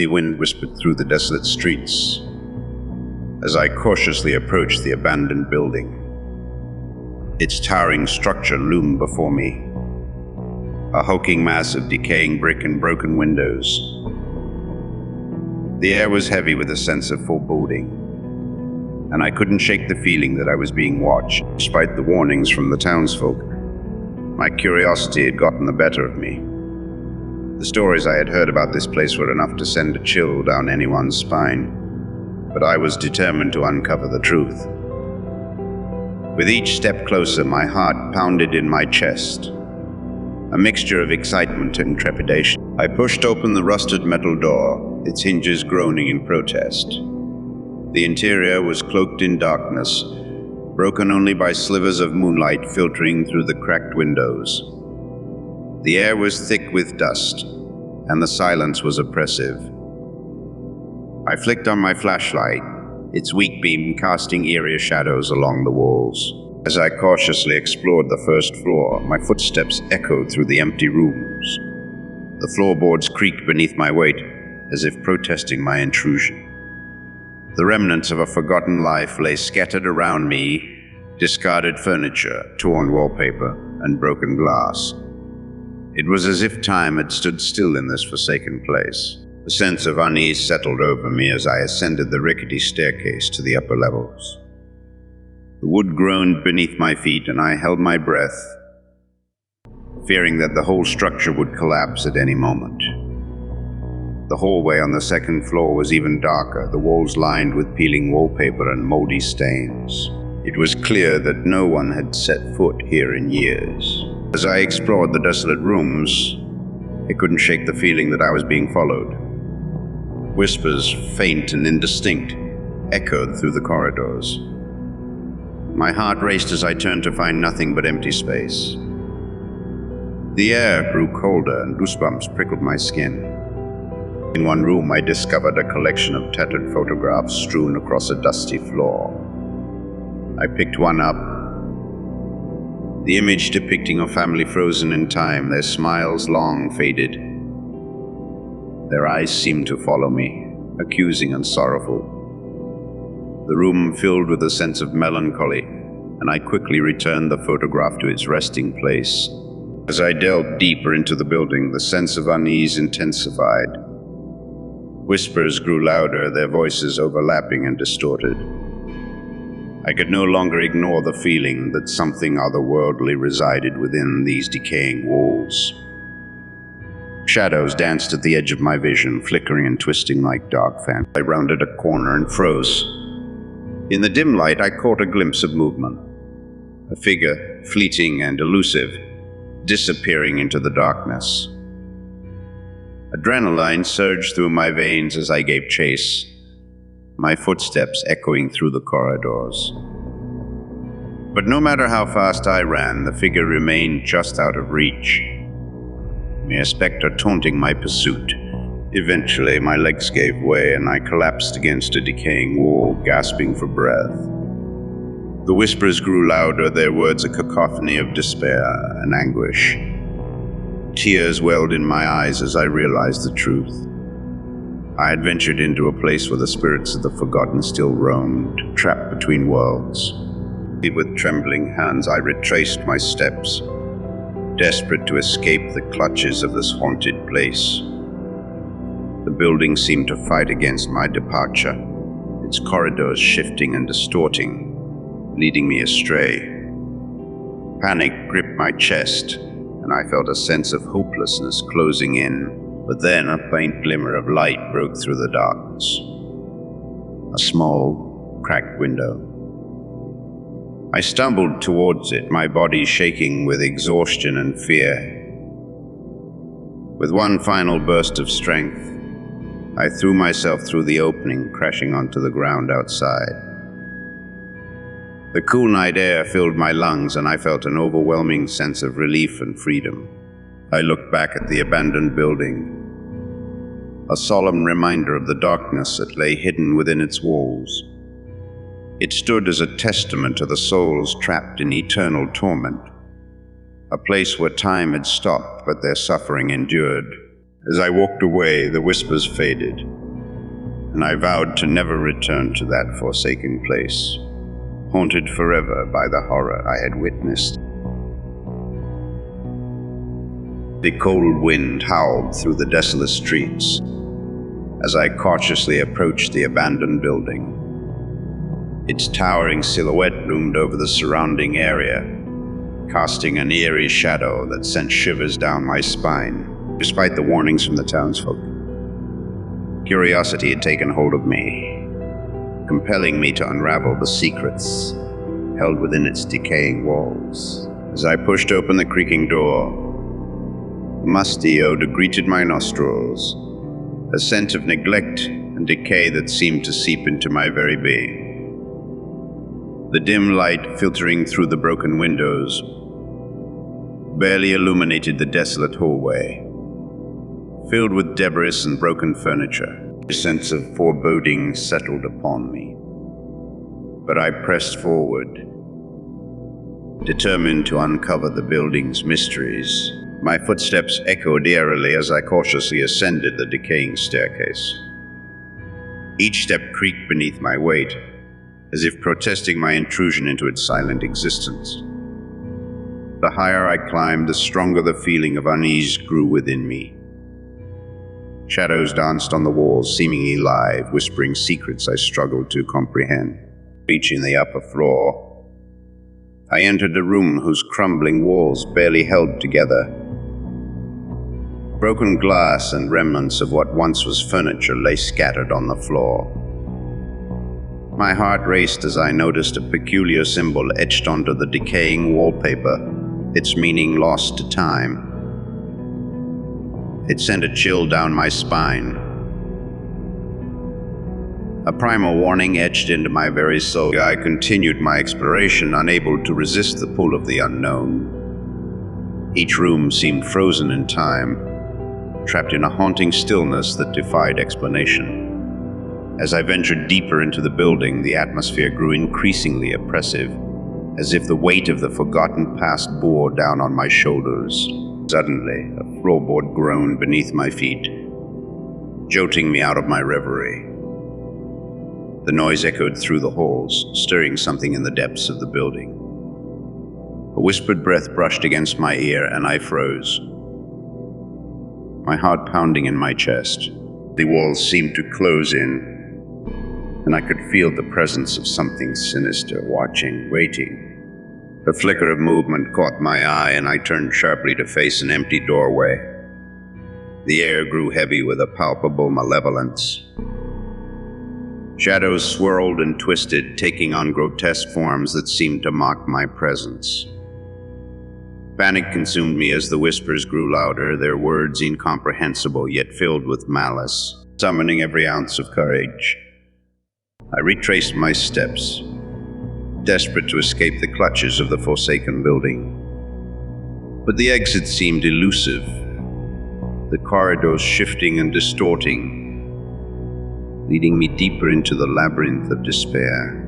The wind whispered through the desolate streets as I cautiously approached the abandoned building. Its towering structure loomed before me, a hulking mass of decaying brick and broken windows. The air was heavy with a sense of foreboding, and I couldn't shake the feeling that I was being watched. Despite the warnings from the townsfolk, my curiosity had gotten the better of me. The stories I had heard about this place were enough to send a chill down anyone's spine, but I was determined to uncover the truth. With each step closer, my heart pounded in my chest, a mixture of excitement and trepidation. I pushed open the rusted metal door, its hinges groaning in protest. The interior was cloaked in darkness, broken only by slivers of moonlight filtering through the cracked windows. The air was thick with dust, and the silence was oppressive. I flicked on my flashlight, its weak beam casting eerie shadows along the walls. As I cautiously explored the first floor, my footsteps echoed through the empty rooms. The floorboards creaked beneath my weight, as if protesting my intrusion. The remnants of a forgotten life lay scattered around me, discarded furniture, torn wallpaper, and broken glass. It was as if time had stood still in this forsaken place. A sense of unease settled over me as I ascended the rickety staircase to the upper levels. The wood groaned beneath my feet, and I held my breath, fearing that the whole structure would collapse at any moment. The hallway on the second floor was even darker, the walls lined with peeling wallpaper and moldy stains. It was clear that no one had set foot here in years. As I explored the desolate rooms, I couldn't shake the feeling that I was being followed. Whispers, faint and indistinct, echoed through the corridors. My heart raced as I turned to find nothing but empty space. The air grew colder and goosebumps prickled my skin. In one room, I discovered a collection of tattered photographs strewn across a dusty floor. I picked one up, the image depicting a family frozen in time, their smiles long faded. Their eyes seemed to follow me, accusing and sorrowful. The room filled with a sense of melancholy, and I quickly returned the photograph to its resting place. As I delved deeper into the building, the sense of unease intensified. Whispers grew louder, their voices overlapping and distorted. I could no longer ignore the feeling that something otherworldly resided within these decaying walls. Shadows danced at the edge of my vision, flickering and twisting like dark phantoms. I rounded a corner and froze. In the dim light, I caught a glimpse of movement. A figure, fleeting and elusive, disappearing into the darkness. Adrenaline surged through my veins as I gave chase, my footsteps echoing through the corridors. But no matter how fast I ran, the figure remained just out of reach, mere specter taunting my pursuit. Eventually, my legs gave way and I collapsed against a decaying wall, gasping for breath. The whispers grew louder, their words a cacophony of despair and anguish. Tears welled in my eyes as I realized the truth. I had ventured into a place where the spirits of the forgotten still roamed, trapped between worlds. With trembling hands, I retraced my steps, desperate to escape the clutches of this haunted place. The building seemed to fight against my departure, its corridors shifting and distorting, leading me astray. Panic gripped my chest, and I felt a sense of hopelessness closing in. But then a faint glimmer of light broke through the darkness. A small, cracked window. I stumbled towards it, my body shaking with exhaustion and fear. With one final burst of strength, I threw myself through the opening, crashing onto the ground outside. The cool night air filled my lungs, and I felt an overwhelming sense of relief and freedom. I looked back at the abandoned building, a solemn reminder of the darkness that lay hidden within its walls. It stood as a testament to the souls trapped in eternal torment, a place where time had stopped but their suffering endured. As I walked away, the whispers faded, and I vowed to never return to that forsaken place, haunted forever by the horror I had witnessed. The cold wind howled through the desolate streets as I cautiously approached the abandoned building. Its towering silhouette loomed over the surrounding area, casting an eerie shadow that sent shivers down my spine. Despite the warnings from the townsfolk, curiosity had taken hold of me, compelling me to unravel the secrets held within its decaying walls. As I pushed open the creaking door, a musty odor greeted my nostrils, a scent of neglect and decay that seemed to seep into my very being. The dim light filtering through the broken windows barely illuminated the desolate hallway, filled with debris and broken furniture. A sense of foreboding settled upon me, but I pressed forward, determined to uncover the building's mysteries. My footsteps echoed eerily as I cautiously ascended the decaying staircase. Each step creaked beneath my weight, as if protesting my intrusion into its silent existence. The higher I climbed, the stronger the feeling of unease grew within me. Shadows danced on the walls, seemingly live, whispering secrets I struggled to comprehend. Reaching the upper floor, I entered a room whose crumbling walls barely held together. Broken glass and remnants of what once was furniture lay scattered on the floor. My heart raced as I noticed a peculiar symbol etched onto the decaying wallpaper, its meaning lost to time. It sent a chill down my spine. A primal warning etched into my very soul. I continued my exploration, unable to resist the pull of the unknown. Each room seemed frozen in time, trapped in a haunting stillness that defied explanation. As I ventured deeper into the building, the atmosphere grew increasingly oppressive, as if the weight of the forgotten past bore down on my shoulders. Suddenly, a floorboard groaned beneath my feet, jolting me out of my reverie. The noise echoed through the halls, stirring something in the depths of the building. A whispered breath brushed against my ear, and I froze, my heart pounding in my chest. The walls seemed to close in, and I could feel the presence of something sinister, watching, waiting. A flicker of movement caught my eye, and I turned sharply to face an empty doorway. The air grew heavy with a palpable malevolence. Shadows swirled and twisted, taking on grotesque forms that seemed to mock my presence. Panic consumed me as the whispers grew louder, their words incomprehensible yet filled with malice. Summoning every ounce of courage, I retraced my steps, desperate to escape the clutches of the forsaken building. But the exit seemed elusive, the corridors shifting and distorting, leading me deeper into the labyrinth of despair.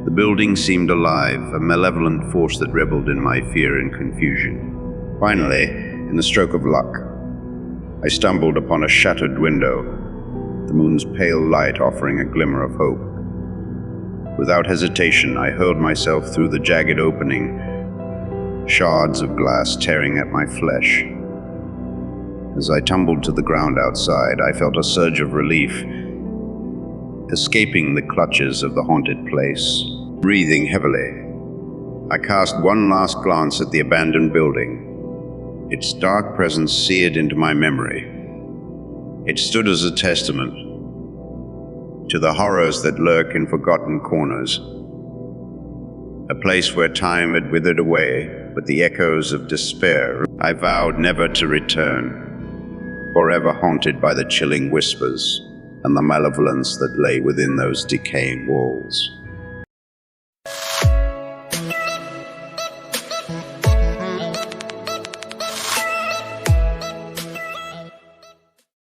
The building seemed alive, a malevolent force that reveled in my fear and confusion. Finally, in a stroke of luck, I stumbled upon a shattered window, the moon's pale light offering a glimmer of hope. Without hesitation, I hurled myself through the jagged opening, shards of glass tearing at my flesh. As I tumbled to the ground outside, I felt a surge of relief, escaping the clutches of the haunted place. Breathing heavily, I cast one last glance at the abandoned building, its dark presence seared into my memory. It stood as a testament to the horrors that lurk in forgotten corners, a place where time had withered away with the echoes of despair. I vowed never to return, forever haunted by the chilling whispers and the malevolence that lay within those decaying walls.